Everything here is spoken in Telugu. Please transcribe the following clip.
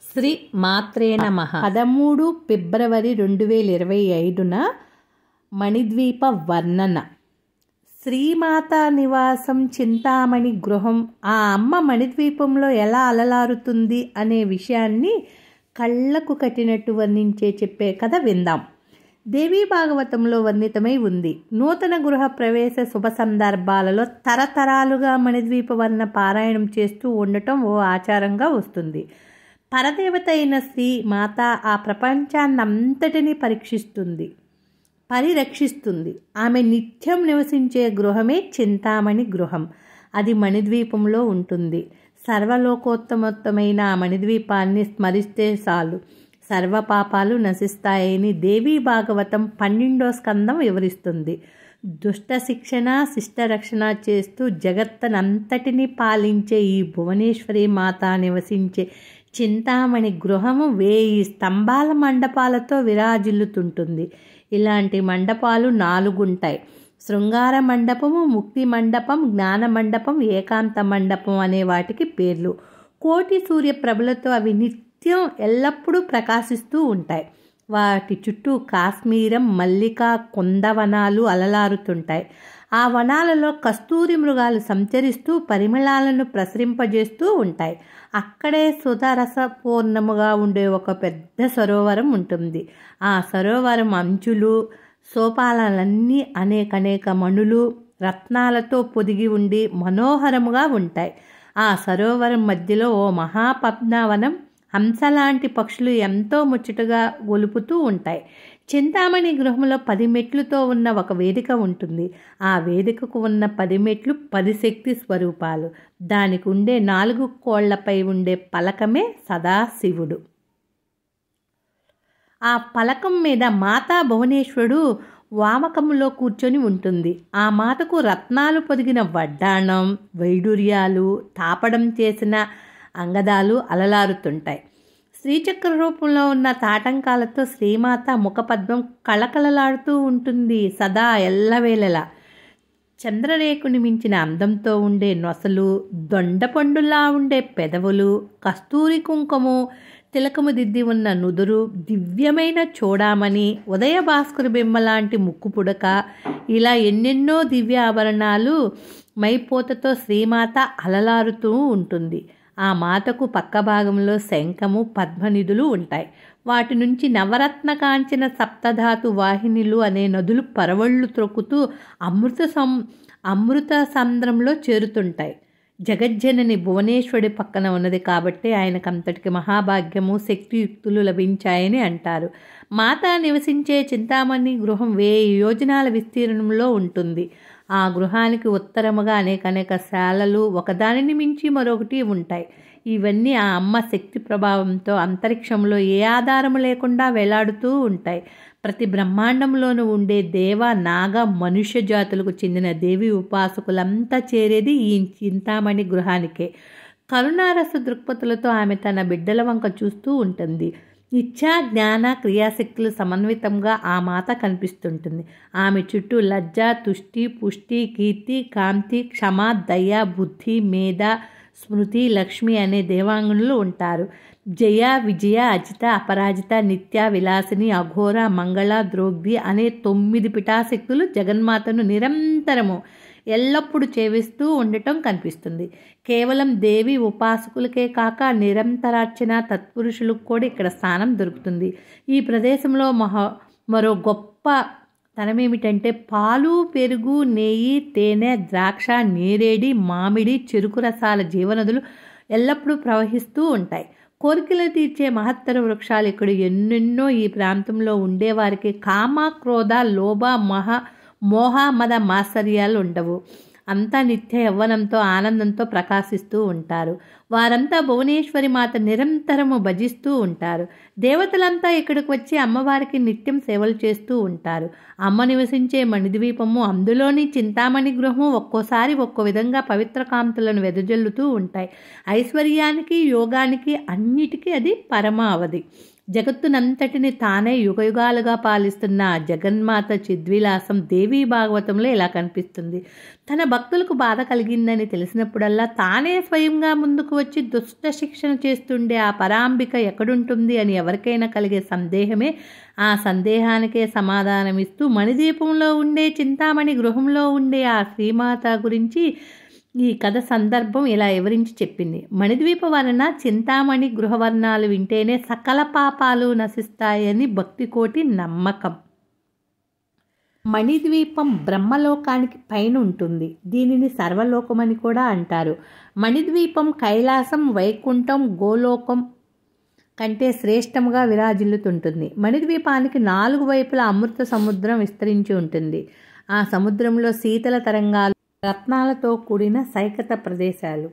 శ్రీ మాత్రే నమః. 13 ఫిబ్రవరి 2025న మణిద్వీప వర్ణన. శ్రీమాతా నివాసం చింతామణి గృహం. ఆ అమ్మ మణిద్వీపంలో ఎలా అలలారుతుంది అనే విషయాన్ని కళ్ళకు కట్టినట్టు వర్ణించే చెప్పే కథ విందాం. దేవీ భాగవతంలో వర్ణితమై ఉంది. నూతన గృహ ప్రవేశ శుభ సందర్భాలలో తరతరాలుగా మణిద్వీప వర్ణ పారాయణం చేస్తూ ఉండటం ఓ ఆచారంగా వస్తుంది. పరదేవత అయిన శ్రీ మాత ఆ ప్రపంచాన్నంతటినీ పరిరక్షిస్తుంది. ఆమె నిత్యం నివసించే గృహమే చింతామణి గృహం. అది మణిద్వీపంలో ఉంటుంది. సర్వలోకోత్తమోత్తమైన ఆ మణిద్వీపాన్ని స్మరిస్తే చాలు సర్వ పాపాలు నశిస్తాయని దేవీ భాగవతం 12వ స్కందం వివరిస్తుంది. దుష్ట శిక్షణ శిష్ట రక్షణ చేస్తూ జగత్తనంతటినీ పాలించే ఈ భువనేశ్వరి మాత నివసించే చింతామణి గృహము 1000 స్తంభాల మండపాలతో విరాజిల్లుతుంటుంది. ఇలాంటి మండపాలు 4 ఉంటాయి. శృంగార మండపము, ముక్తి మండపం, జ్ఞాన మండపం, ఏకాంత మండపం అనే వాటికి పేర్లు. కోటి సూర్య ప్రభలతో అవి నిత్యం ఎల్లప్పుడూ ప్రకాశిస్తూ ఉంటాయి. వాటి చుట్టూ కాశ్మీరం, మల్లిక, కుందవనాలు అలలారుతుంటాయి. ఆ వనాలలో కస్తూరి మృగాలు సంచరిస్తూ పరిమళాలను ప్రసరింపజేస్తూ ఉంటాయి. అక్కడే సుధరసపూర్ణముగా ఉండే ఒక పెద్ద సరోవరం ఉంటుంది. ఆ సరోవరం అంచులు సోపాలన్నీ అనేక మణులు రత్నాలతో పొదిగి ఉండి మనోహరముగా ఉంటాయి. ఆ సరోవరం మధ్యలో ఓ మహాపద్మవనం, హంసలాంటి పక్షులు ఎంతో ముచ్చటగా గొలుపుతూ ఉంటాయి. చింతామణి గృహంలో 10 మెట్లుతో ఉన్న ఒక వేదిక ఉంటుంది. ఆ వేదికకు ఉన్న 10 మెట్లు 10 శక్తి స్వరూపాలు. దానికి ఉండే 4 కోళ్లపై ఉండే పలకమే సదాశివుడు. ఆ పలకం మీద మాతా భువనేశ్వరుడు వామకములో కూర్చొని ఉంటుంది. ఆ మాతకు రత్నాలు పొదిగిన వడ్డాణం, వైడూర్యాలు, తాపడం చేసిన అంగదాలు అలలారుతుంటాయి. శ్రీచక్ర రూపంలో ఉన్న తాటంకాలతో శ్రీమాత ముఖపద్మం కళకళలాడుతూ ఉంటుంది సదా ఎల్లవేళలా. చంద్రరేకుని మించిన అందంతో ఉండే నొసలు, దొండపండులా ఉండే పెదవులు, కస్తూరి కుంకుము తిలకము దిద్ది ఉన్న నుదురు, దివ్యమైన చూడామణి, ఉదయ భాస్కర బింబ లాంటి ముక్కు పుడక, ఇలా ఎన్నెన్నో దివ్య ఆభరణాలు మైపోతతో శ్రీమాత అలలారుతూ ఉంటుంది. ఆ మాతకు పక్క భాగంలో శంఖము, పద్మనిధులు ఉంటాయి. వాటి నుంచి నవరత్న కాంచిన సప్తధాతు వాహినిలు అనే నదులు పరవళ్ళు త్రొక్కుతూ అమృత సంద్రంలో చేరుతుంటాయి. జగజ్జనని భువనేశ్వరుడి పక్కన ఉన్నది కాబట్టి ఆయనకంతటికి మహాభాగ్యము, శక్తియుక్తులు లభించాయని అంటారు. మాత నివసించే చింతామణి గృహం 1000 యోజనాల విస్తీర్ణంలో ఉంటుంది. ఆ గృహానికి ఉత్తరముగా అనేక శాలలు ఒకదానిని మించి మరొకటి ఉంటాయి. ఇవన్నీ ఆ అమ్మ శక్తి ప్రభావంతో అంతరిక్షంలో ఏ ఆధారము లేకుండా వేలాడుతూ ఉంటాయి. ప్రతి బ్రహ్మాండంలోనూ ఉండే దేవ, నాగ, మనుష్య జాతులకు చెందిన దేవి ఉపాసకులంతా చేరేది ఈ చింతామణి గృహానికే. కరుణారస దృక్పథులతో ఆమె తన బిడ్డల వంక చూస్తూ ఉంటుంది. ఇచ్ఛా, జ్ఞాన, క్రియాశక్తులు సమన్వితంగా ఆ మాత కనిపిస్తుంటుంది. ఆమె చుట్టూ లజ్జ, తుష్టి, పుష్టి, కీర్తి, కాంతి, క్షమ, దయ, బుద్ధి, మేధ, స్మృతి, లక్ష్మి అనే దేవాంగునులు ఉంటారు. జయ, విజయ, అజిత, అపరాజిత, నిత్య, విలాసిని, అఘోర, మంగళ, ద్రోగ్ధి అనే 9 పిఠాశక్తులు జగన్మాతను నిరంతరము ఎల్లప్పుడూ చేవిస్తూ ఉండటం కనిపిస్తుంది. కేవలం దేవి ఉపాసకులకే కాక నిరంతరార్చన తత్పురుషులకు కూడా ఇక్కడ స్థానం దొరుకుతుంది. ఈ ప్రదేశంలో మరో గొప్ప తనమేమిటంటే పాలు, పెరుగు, నెయ్యి, తేనె, ద్రాక్ష, నేరేడి, మామిడి, చెరుకు రసాల జీవనదులు ఎల్లప్పుడూ ప్రవహిస్తూ ఉంటాయి. కోరికలు తీర్చే మహత్తర వృక్షాలు ఇక్కడ ఎన్నెన్నో. ఈ ప్రాంతంలో ఉండేవారికి కామ, క్రోధ, లోభ, మోహ, మద, మాత్సర్యాలు ఉండవు. అంతా నిత్య యవ్వనంతో ఆనందంతో ప్రకాశిస్తూ ఉంటారు. వారంతా భువనేశ్వరి మాత నిరంతరము భజిస్తూ ఉంటారు. దేవతలంతా ఇక్కడికి వచ్చి అమ్మవారికి నిత్యం సేవలు చేస్తూ ఉంటారు. అమ్మ నివసించే మణిద్వీపము, అందులోని చింతామణి గృహము ఒక్కోసారి ఒక్కో విధంగా పవిత్ర కాంతులను వెదజల్లుతూ ఉంటాయి. ఐశ్వర్యానికి, యోగానికి అన్నిటికీ అది పరమావధి. జగత్తునంతటిని తానే యుగయుగాలుగా పాలిస్తున్న ఆ జగన్మాత చిద్విలాసం దేవీ భాగవతంలో ఇలా కనిపిస్తుంది. తన భక్తులకు బాధ కలిగిందని తెలిసినప్పుడల్లా తానే స్వయంగా ముందుకు వచ్చి దుష్ట శిక్షణ చేస్తుండే ఆ పరాంబిక ఎక్కడుంటుంది అని ఎవరికైనా కలిగే సందేహమే ఆ సందేహానికే సమాధానమిస్తూ మణిద్వీపంలో ఉండే చింతామణి గృహంలో ఉండే ఆ శ్రీమాత గురించి ఈ కథ సందర్భం ఇలా వివరించి చెప్పింది. మణిద్వీప వర్ణ చింతామణి గృహవర్ణాలు వింటేనే సకల పాపాలు నశిస్తాయని భక్తికోటి నమ్మకం. మణిద్వీపం బ్రహ్మలోకానికి పైన ఉంటుంది. దీనిని సర్వలోకమని కూడా అంటారు. మణిద్వీపం కైలాసం, వైకుంఠం, గోలోకం కంటే శ్రేష్టముగా విరాజిల్లుతుంటుంది. మణిద్వీపానికి 4 వైపులా అమృత సముద్రం విస్తరించి ఉంటుంది. ఆ సముద్రంలో శీతల తరంగాలు, రత్నాలతో కూడిన సైకత ప్రదేశాలు.